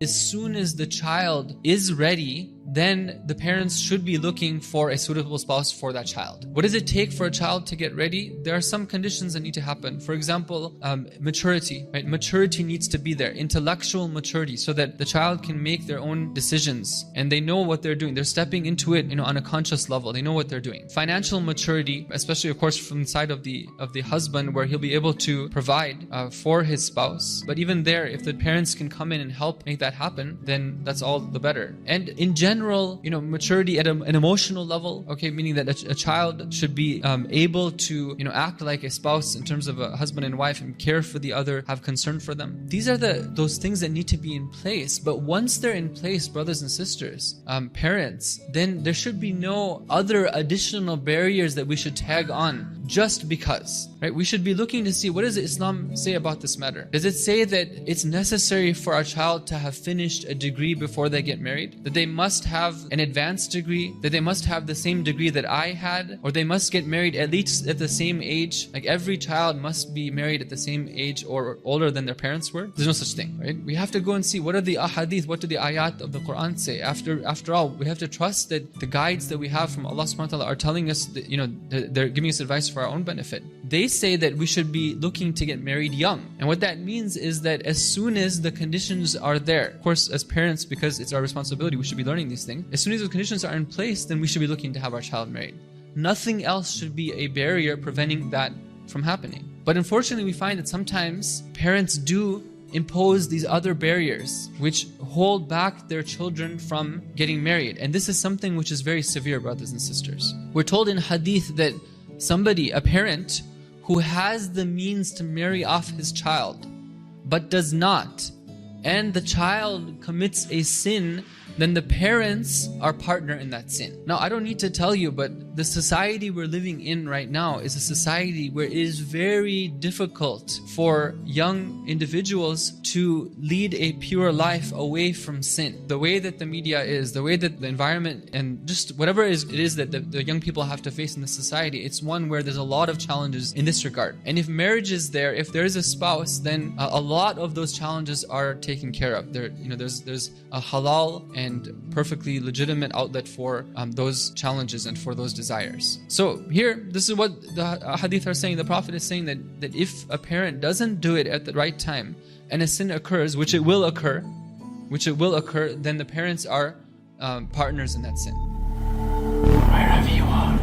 as soon as the child is ready, then the parents should be looking for a suitable spouse for that child. What does it take for a child to get ready? There are some conditions that need to happen. For example, maturity, right? Maturity needs to be there, intellectual maturity, so that the child can make their own decisions and they know what they're doing. They're stepping into it, on a conscious level. They know what they're doing. Financial maturity, especially of course from the side of the husband, where he'll be able to provide for his spouse. But even there, if the parents can come in and help make that happen, then that's all the better. And in general, maturity at an emotional level, okay, meaning that a child should be able to, act like a spouse in terms of a husband and wife and care for the other, have concern for them. These are those things that need to be in place. But once they're in place, brothers and sisters, parents, then there should be no other additional barriers that we should tag on just because, right? We should be looking to see, what does Islam say about this matter? Does it say that it's necessary for our child to have finished a degree before they get married? That they must have an advanced degree? That they must have the same degree that I had? Or they must get married at least at the same age? Like every child must be married at the same age or older than their parents were? There's no such thing, right? We have to go and see, what are the ahadith, what do the ayat of the Quran say? After all, we have to trust that the guides that we have from Allah subhanahu wa ta'ala are telling us that, they're giving us advice for our own benefit. They say that we should be looking to get married young. And what that means is that as soon as the conditions are there, of course as parents, because it's our responsibility, we should be learning these things. As soon as those conditions are in place, then we should be looking to have our child married. Nothing else should be a barrier preventing that from happening. But unfortunately, we find that sometimes parents do impose these other barriers which hold back their children from getting married. And this is something which is very severe, brothers and sisters. We're told in hadith that somebody, a parent, who has the means to marry off his child but does not, and the child commits a sin, then the parents are partner in that sin. Now, I don't need to tell you, but the society we're living in right now is a society where it is very difficult for young individuals to lead a pure life away from sin. The way that the media is, the way that the environment, and just whatever it is that the young people have to face in the society, it's one where there's a lot of challenges in this regard. And if marriage is there, if there is a spouse, then a lot of those challenges are taken care of. There's a halal and perfectly legitimate outlet for those challenges and for those desires. So here, this is what the hadith are saying. The Prophet is saying that if a parent doesn't do it at the right time and a sin occurs, which it will occur, then the parents are partners in that sin. Wherever you are.